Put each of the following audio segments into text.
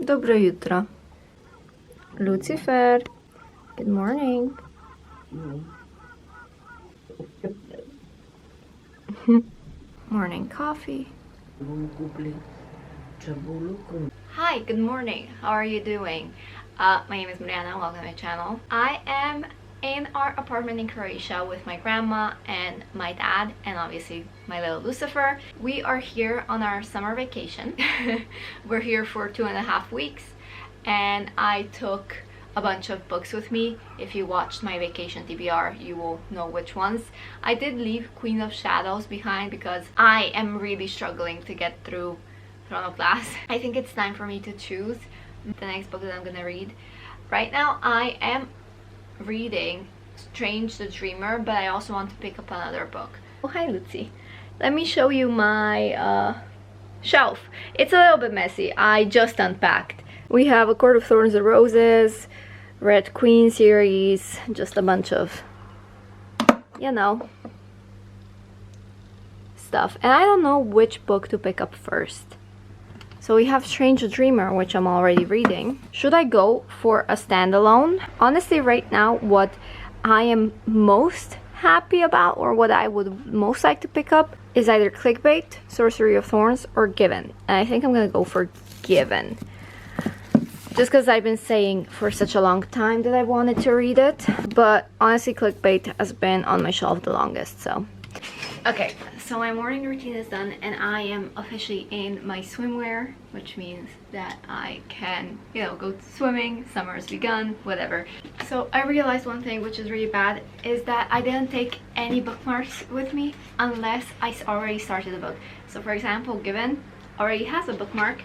Dobre jutro. Lucifer, good morning. Morning coffee. Hi, good morning. How are you doing? My name is Mariana. Welcome to my channel. I am in our apartment in Croatia with my grandma and my dad and obviously my little Lucifer. We are here on our summer vacation. We're here for 2.5 weeks and I took a bunch of books with me. If you watched my vacation TBR, you will know which ones. I did leave Queen of Shadows behind because I am really struggling to get through Throne of Glass. I think it's time for me to choose the next book that I'm gonna read. Right now I am reading Strange the Dreamer, but I also want to pick up another book. Oh, hi Lucy. Let me show you my shelf. It's a little bit messy. I just unpacked. We have A Court of Thorns and Roses, Red Queen series, just a bunch of, you know, stuff. And I don't know which book to pick up first. So we have Strange the Dreamer, which I'm already reading. Should I go for a standalone? Honestly, right now, what I am most happy about, or what I would most like to pick up, is either Clickbait, Sorcery of Thorns, or Given. And I think I'm gonna go for Given. Just because I've been saying for such a long time that I wanted to read it. But honestly, Clickbait has been on my shelf the longest, so. Okay, so my morning routine is done and I am officially in my swimwear, which means that I can, you know, go swimming, summer has begun, whatever. So I realized one thing which is really bad is that I didn't take any bookmarks with me unless I already started the book. So for example, Given already has a bookmark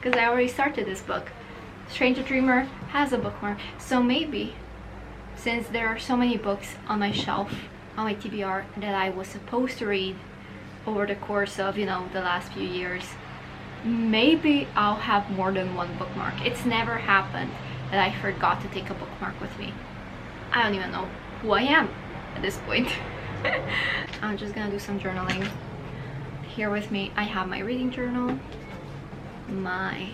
because I already started this book. Strange the Dreamer has a bookmark. So maybe, since there are so many books on my shelf, on my TBR, that I was supposed to read over the course of, you know, the last few years, maybe I'll have more than one bookmark. It's never happened that I forgot to take a bookmark with me. I don't even know who I am at this point. I'm just gonna do some journaling. Here with me I have my reading journal, my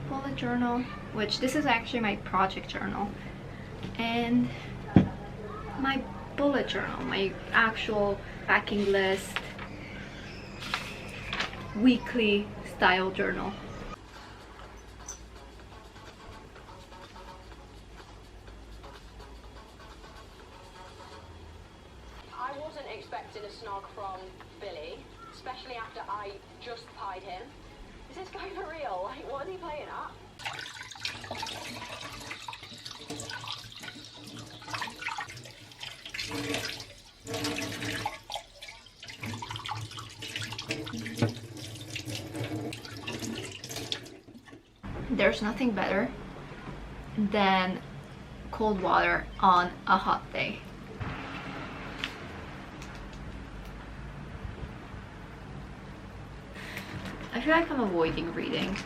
bullet journal, which this is actually my project journal, and my bullet journal, my actual packing list, weekly style journal. I wasn't expecting a snog from Billy, especially after I just pied him. Is this guy for real? Like, what is he playing at? There's nothing better than cold water on a hot day. I feel like I'm avoiding reading,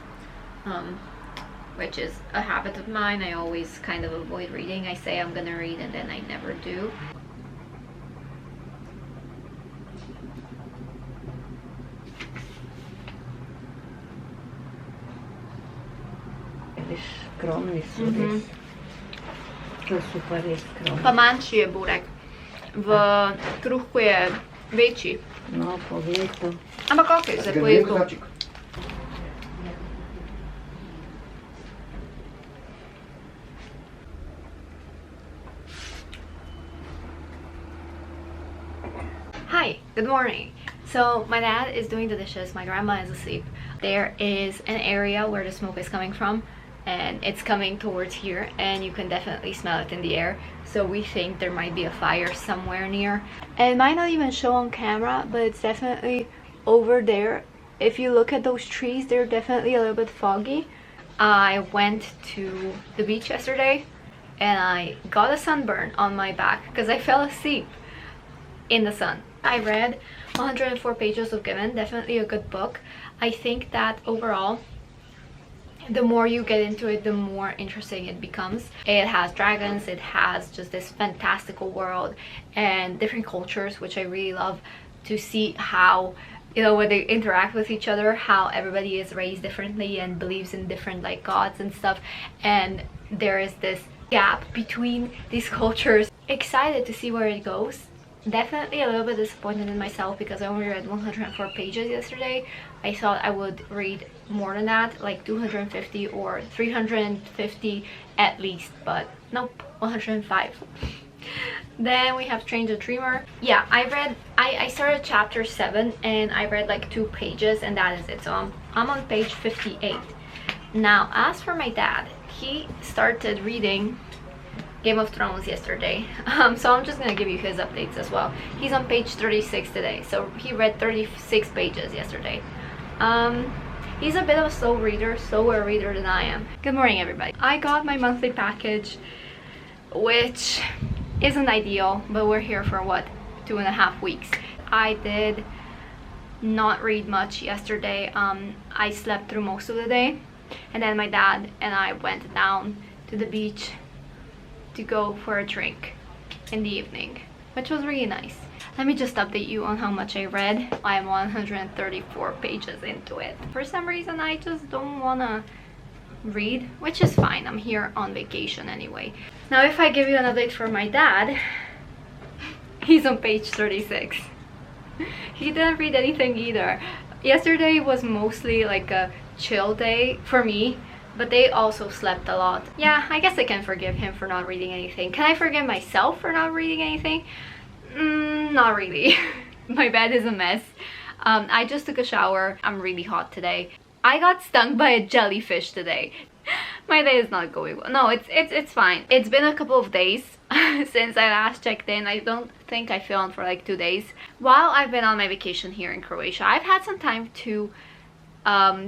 which is a habit of mine. I always kind of avoid reading. I say I'm gonna read and then I never do. Skromni su res. To su pa res skromni. Pa manjši je burek, v kruhku je večji. No, poglej to. Ampak ok, se pojedu. Hi, good morning. So my dad is doing the dishes, my grandma is asleep. There is an area where the smoke is coming from and it's coming towards here and you can definitely smell it in the air. So we think there might be a fire somewhere near. And it might not even show on camera, but it's definitely over there. If you look at those trees, they're definitely a little bit foggy. I went to the beach yesterday and I got a sunburn on my back because I fell asleep in the sun. I read 104 pages of Given, definitely a good book. I think that overall, the more you get into it, the more interesting it becomes. It has dragons, it has just this fantastical world and different cultures, which I really love to see how you know, when they interact with each other, how everybody is raised differently and believes in different like gods and stuff, and there is this gap between these cultures. Excited to see where it goes. Definitely a little bit disappointed in myself because I only read 104 pages yesterday. I thought I would read more than that, like 250 or 350 at least, but nope, 105. Then we have Strange the Dreamer. Yeah, I started chapter 7 and I read like 2 pages and that is it. So I'm on page 58. Now, as for my dad, he started reading Game of Thrones yesterday, so I'm just gonna give you his updates as well. He's on page 36 today, so he read 36 pages yesterday. He's a bit of a slower reader than I am. Good morning, everybody. I got my monthly package, which isn't ideal, but we're here for what, 2.5 weeks. I did not read much yesterday. I slept through most of the day, and then my dad and I went down to the beach to go for a drink in the evening, which was really nice. Let me just update you on how much I read. I'm 134 pages into it. For some reason I just don't wanna read, which is fine. I'm here on vacation anyway. Now if I give you an update for my dad, he's on page 36. He didn't read anything either. Yesterday was mostly like a chill day for me, but they also slept a lot. Yeah, I guess I can forgive him for not reading anything. Can I forgive myself for not reading anything? Not really. My bed is a mess. I just took a shower. I'm really hot today. I got stung by a jellyfish today. My day is not going well. No, it's fine. It's been a couple of days since I last checked in. I don't think I filmed for like 2 days. While I've been on my vacation here in Croatia, I've had some time to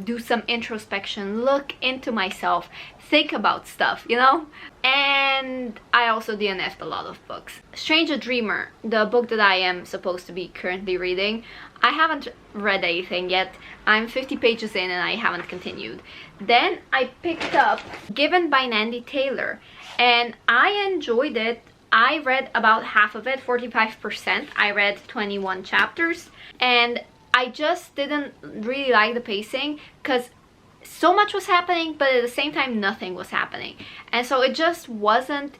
do some introspection, look into myself, think about stuff, you know? And I also DNF'd a lot of books. Strange the Dreamer, the book that I am supposed to be currently reading, I haven't read anything yet. I'm 50 pages in and I haven't continued. Then I picked up Given by Nandy Taylor and I enjoyed it. I read about half of it, 45%. I read 21 chapters and I just didn't really like the pacing because so much was happening, but at the same time nothing was happening, and so it just wasn't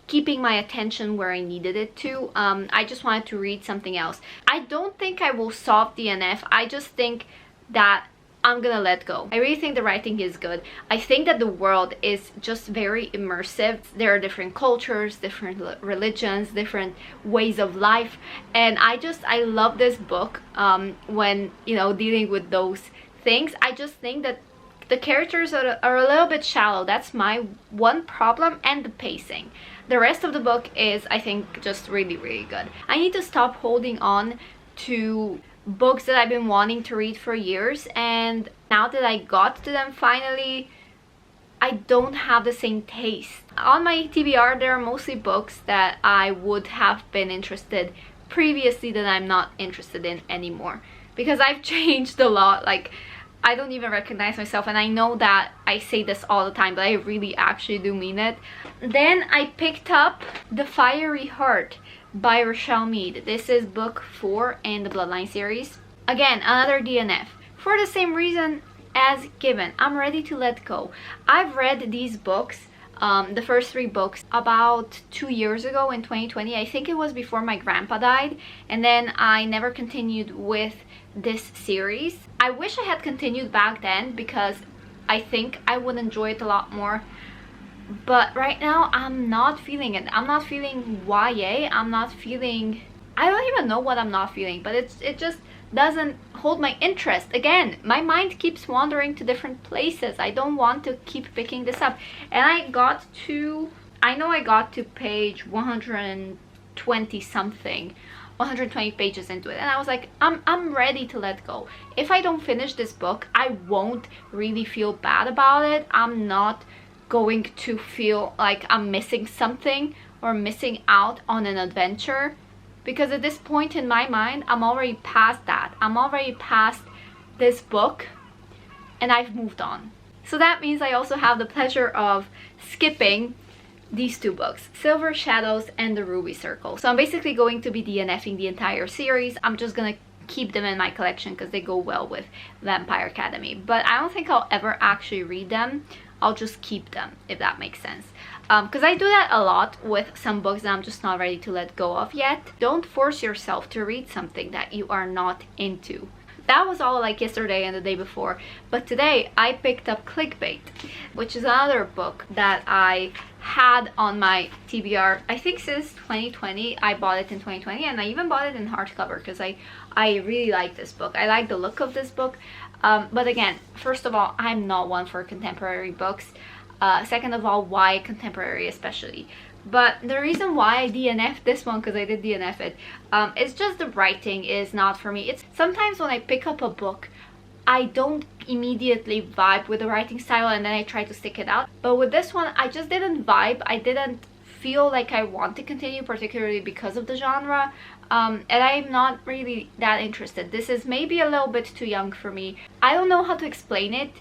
keeping my attention where I needed it to. I just wanted to read something else. I don't think I will soft DNF. I just think that I'm gonna let go. I really think the writing is good. I think that the world is just very immersive. There are different cultures, different religions, different ways of life, and I love this book when, you know, dealing with those things. I just think that the characters are a little bit shallow. That's my one problem, and the pacing. The rest of the book is, I think, just really good. I need to stop holding on to books that I've been wanting to read for years, and now that I got to them finally, I don't have the same taste. On my TBR, there are mostly books that I would have been interested previously that I'm not interested in anymore, because I've changed a lot. Like, I don't even recognize myself, and I know that I say this all the time, but I really actually do mean it. Then I picked up The Fiery Heart by Rochelle Mead. This is book 4 in the Bloodline series. Again, another DNF. For the same reason as Given, I'm ready to let go. I've read these books, the first 3 books, about 2 years ago in 2020. I think it was before my grandpa died, and then I never continued with this series. I wish I had continued back then because I think I would enjoy it a lot more. But right now I'm not feeling it. I'm not feeling YA. I'm not feeling, I don't even know what I'm not feeling, but it just doesn't hold my interest. Again, my mind keeps wandering to different places. I don't want to keep picking this up. And I know I got to page 120 something, 120 pages into it, and I was like, I'm ready to let go. If I don't finish this book, I won't really feel bad about it. I'm not going to feel like I'm missing something or missing out on an adventure, because at this point in my mind, I'm already past that. I'm already past this book and I've moved on. So that means I also have the pleasure of skipping these 2 books, Silver Shadows and The Ruby Circle. So I'm basically going to be DNFing the entire series. I'm just gonna keep them in my collection because they go well with Vampire Academy. But I don't think I'll ever actually read them. I'll just keep them, if that makes sense. Because I do that a lot with some books that I'm just not ready to let go of yet. Don't force yourself to read something that you are not into. That was all like yesterday and the day before, but today I picked up Clickbait, which is another book that I had on my TBR, I think since 2020. I bought it in 2020, and I even bought it in hardcover because I really like this book. I like the look of this book. But again, first of all, I'm not one for contemporary books. Second of all, why contemporary especially? But the reason why I DNF'd this one, because I did DNF it, it's just the writing is not for me. It's sometimes when I pick up a book, I don't immediately vibe with the writing style, and then I try to stick it out. But with this one, I just didn't vibe. I didn't feel like I want to continue, particularly because of the genre. And I'm not really that interested. This is maybe a little bit too young for me. I don't know how to explain it,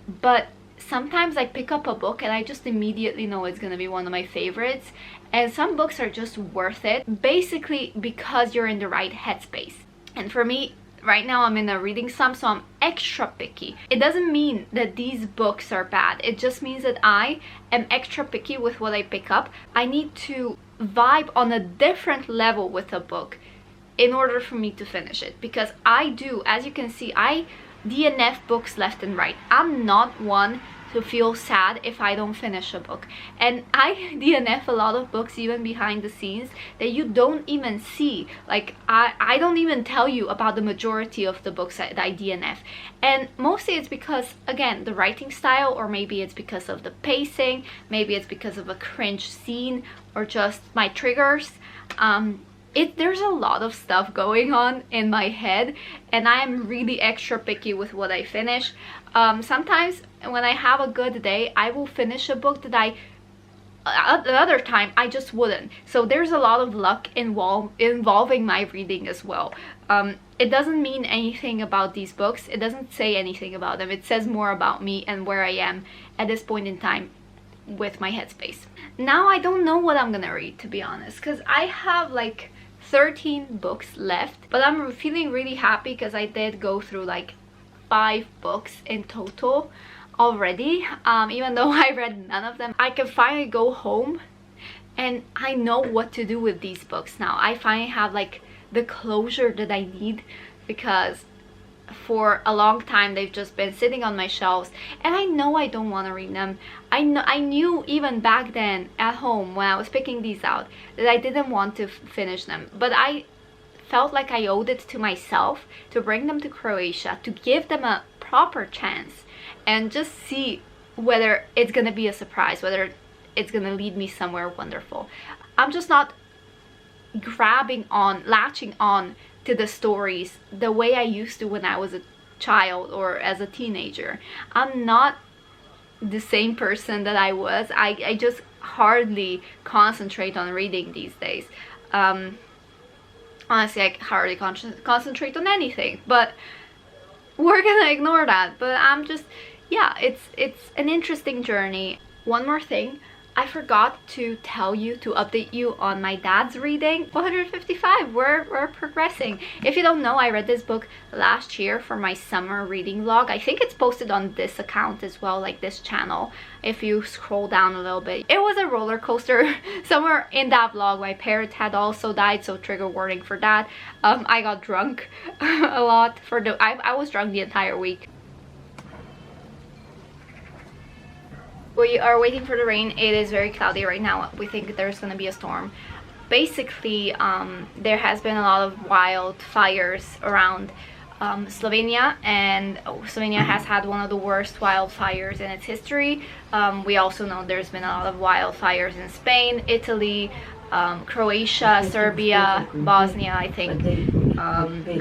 but sometimes I pick up a book and I just immediately know it's gonna be one of my favorites, and some books are just worth it basically because you're in the right headspace. And for me right now, I'm in a reading slump, so I'm extra picky. It doesn't mean that these books are bad, it just means that I am extra picky with what I pick up. I need to vibe on a different level with a book in order for me to finish it, because I do, as you can see, I DNF books left and right. I'm not one to feel sad if I don't finish a book, and I DNF a lot of books even behind the scenes that you don't even see. Like I don't even tell you about the majority of the books that I DNF, and mostly it's because, again, the writing style, or maybe it's because of the pacing, maybe it's because of a cringe scene, or just my triggers. There's a lot of stuff going on in my head, and I'm really extra picky with what I finish. Sometimes when I have a good day, I will finish a book that another time I just wouldn't. So there's a lot of luck involving my reading as well. It doesn't mean anything about these books. It doesn't say anything about them. It says more about me and where I am at this point in time with my headspace. Now I don't know what I'm gonna read, to be honest, because I have like 13 books left, but I'm feeling really happy because I did go through like 5 books in total already. Even though I read none of them, I can finally go home and I know what to do with these books now. I finally have like the closure that I need, because for a long time they've just been sitting on my shelves, and I know I don't want to read them. I knew even back then at home when I was picking these out that I didn't want to finish them, but I felt like I owed it to myself to bring them to Croatia, to give them a proper chance and just see whether it's gonna be a surprise, whether it's gonna lead me somewhere wonderful. I'm just not latching on to the stories the way I used to when I was a child or as a teenager. I'm not the same person that I was. I just hardly concentrate on reading these days. Honestly, I hardly concentrate on anything, but we're gonna ignore that. But I'm just, yeah, it's an interesting journey. One more thing, I forgot to tell you, to update you on my dad's reading. 155, we're progressing. If you don't know, I read this book last year for my summer reading vlog. I think it's posted on this account as well, like this channel, if you scroll down a little bit. It was a roller coaster. Somewhere in that vlog my parrot had also died, so trigger warning for that. I got drunk a lot I was drunk the entire week. We are waiting for the rain. It is very cloudy right now. We think there's gonna be a storm. Basically, there has been a lot of wildfires around Slovenia, and Slovenia has had one of the worst wildfires in its history. We also know there's been a lot of wildfires in Spain, Italy, Croatia, Serbia, Bosnia, I think,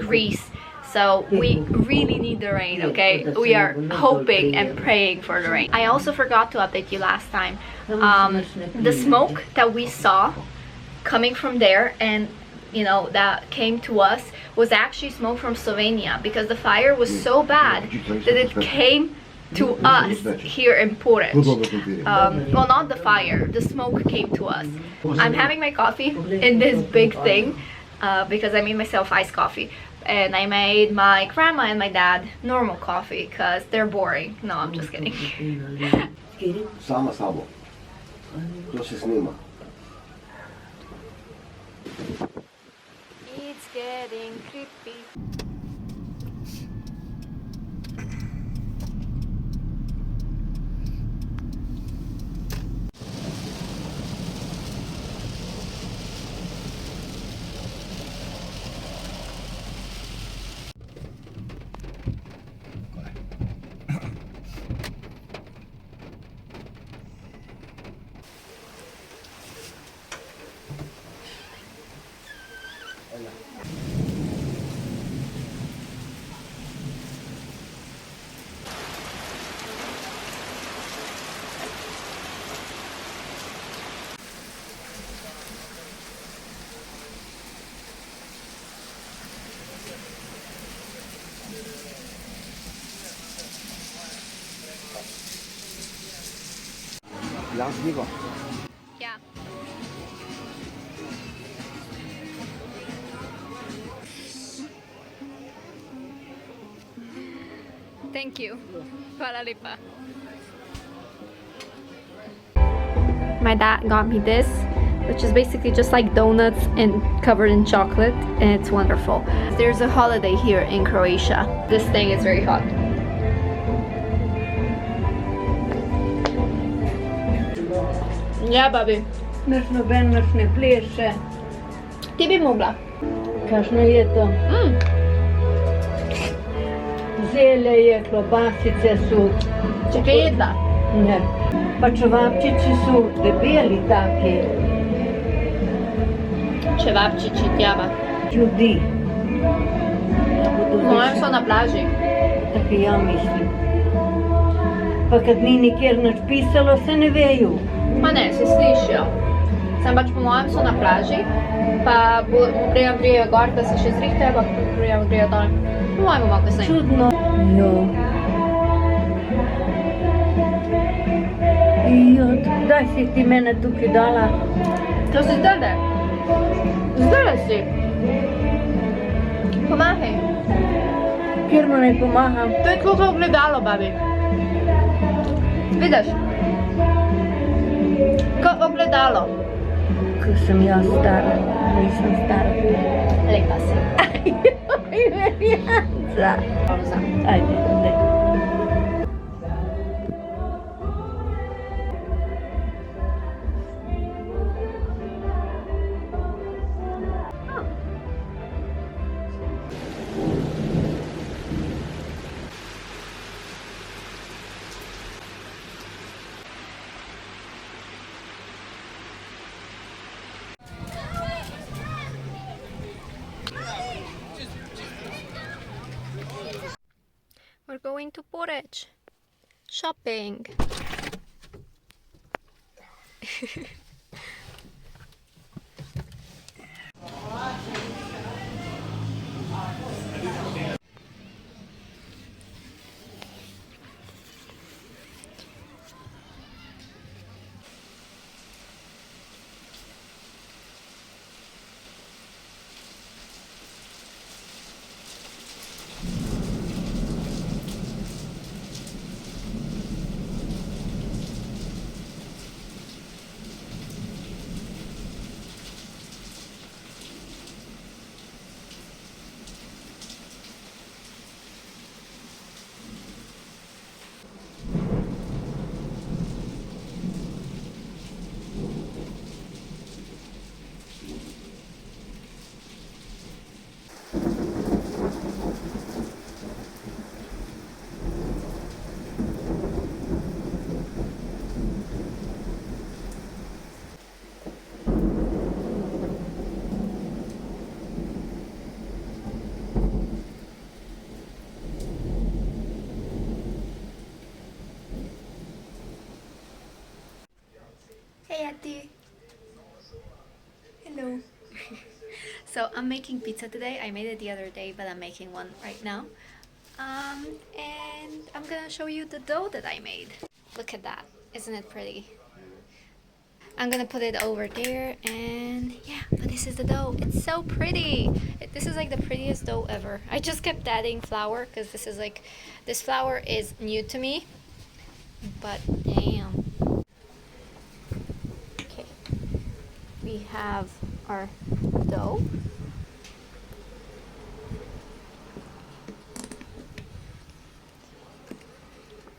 Greece. So we really need the rain, okay? We are hoping and praying for the rain. I also forgot to update you last time. The smoke that we saw coming from there, and you know, that came to us, was actually smoke from Slovenia, because the fire was so bad that it came to us here in Porridge. Well, not the fire, the smoke came to us. I'm having my coffee in this big thing because I made myself iced coffee. and I made my grandma and my dad normal coffee because they're boring. No, I'm just kidding. Sama sabo. To se snima. It's getting creepy. Last nigo. Yeah. Thank you. Hvala lipa. My dad got me this, which is basically just like donuts and covered in chocolate, and it's wonderful. There's a holiday here in Croatia. This thing is very hot. Yeah, babi. Naš noben naš ne pleše. Ti bi mogla. Kakšno je to? Zelje je, klobasice su. Če kaj jedla? Ne. Pa čevapčiči su debeli taki. Čevapčiči, tjava. Ljudi. Moje so na plaži. Tako ja mislim. Pa kad ni nikjer nič pisalo, se ne vejo. Ma ne, se slišijo. Sem pač po mojem so na plaži, pa prijem grijejo gor, da se še zrihtajo, pa prijem grijejo dol. Po mojem bomo kasneje. Čudno. Jo. Jo, kdaj si ti mene tukaj dala? To si zdajle. Zdajle si. Pomahaj. Kjer mu naj pomagam? To je tako ogledalo, babi. Vidiš? Kot ogledalo. Ko sem jaz stara, nisem stara. Lepa si. Ajoj, verjanca. Ajde, ajde. We're going to Porridge. Shopping. Hey Auntie. Hello. So I'm making pizza today. I made it the other day, but I'm making one right now. And I'm gonna show you the dough that I made. Look at that. Isn't it pretty? I'm gonna put it over there, and yeah, but this is the dough. It's so pretty. This is like the prettiest dough ever. I just kept adding flour because this flour is new to me, but damn. Okay, we have our dough.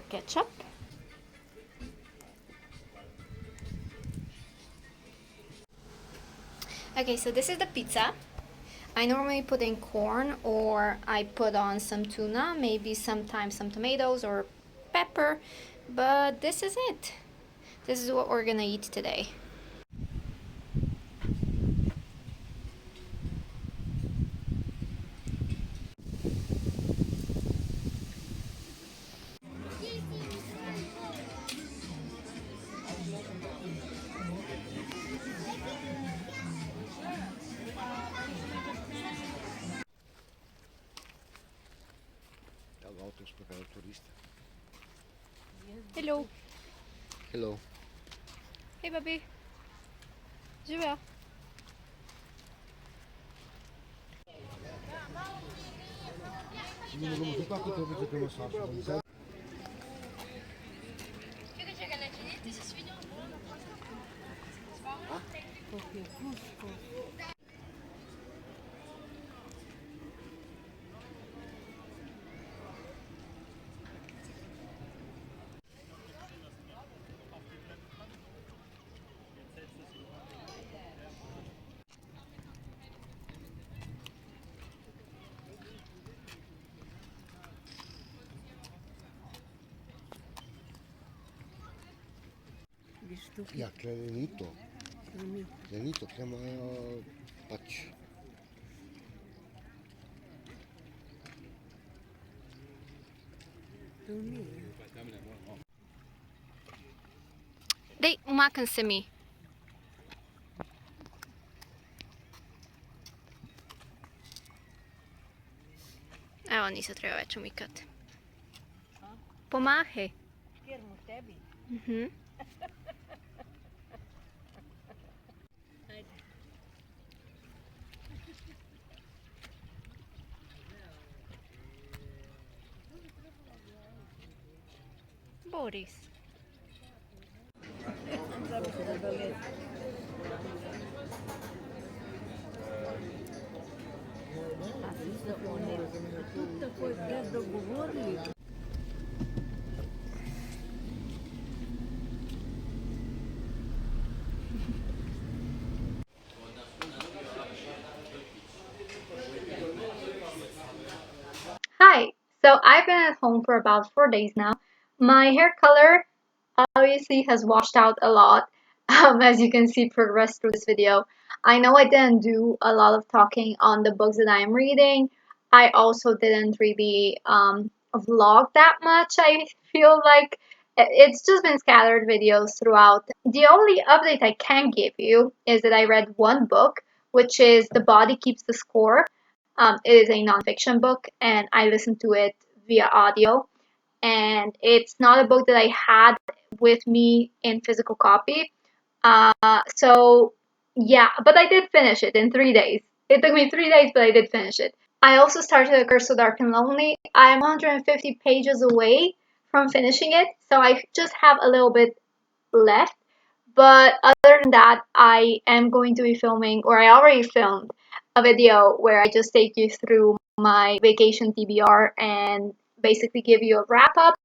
Ketchup. Okay, so this is the pizza. I normally put in corn, or I put on some tuna, maybe sometimes some tomatoes or pepper, but this is it. This is what we're gonna eat today. Autos para cada turista. Hello. Hello. Hey, baby. Je vais. Jak lenito. Lenito, to ma patrz. Dej, umakam se mi. Evo, nisam treba več umikati. Pomahaj. Kjermo tebi? Mhm. Boris. Тут такой без договорів. Hi. So I've been at home for about 4 days now. My hair color obviously has washed out a lot, as you can see progress through this video. I know I didn't do a lot of talking on the books that I'm reading. I also didn't really vlog that much. I feel like it's just been scattered videos throughout. The only update I can give you is that I read one book, which is The Body Keeps the Score. It is a nonfiction book, and I listened to it via audio. And it's not a book that I had with me in physical copy. So yeah, but I did finish it in 3 days. It took me 3 days, but I did finish it. I also started A Curse so Dark and Lonely. I'm 150 pages away from finishing it, so I just have a little bit left. But other than that, I am going to be filming, or I already filmed, a video where I just take you through my vacation TBR and basically give you a wrap up.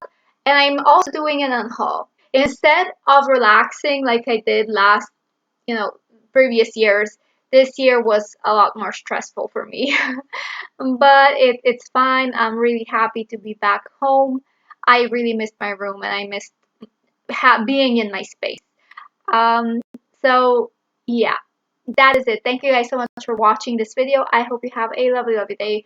And I'm also doing an unhaul. Instead of relaxing like I did last, previous years, this year was a lot more stressful for me. But it's fine. I'm really happy to be back home. I really missed my room, and I missed being in my space. Um, so yeah, that is it. Thank you guys so much for watching this video. I hope you have a lovely, lovely day.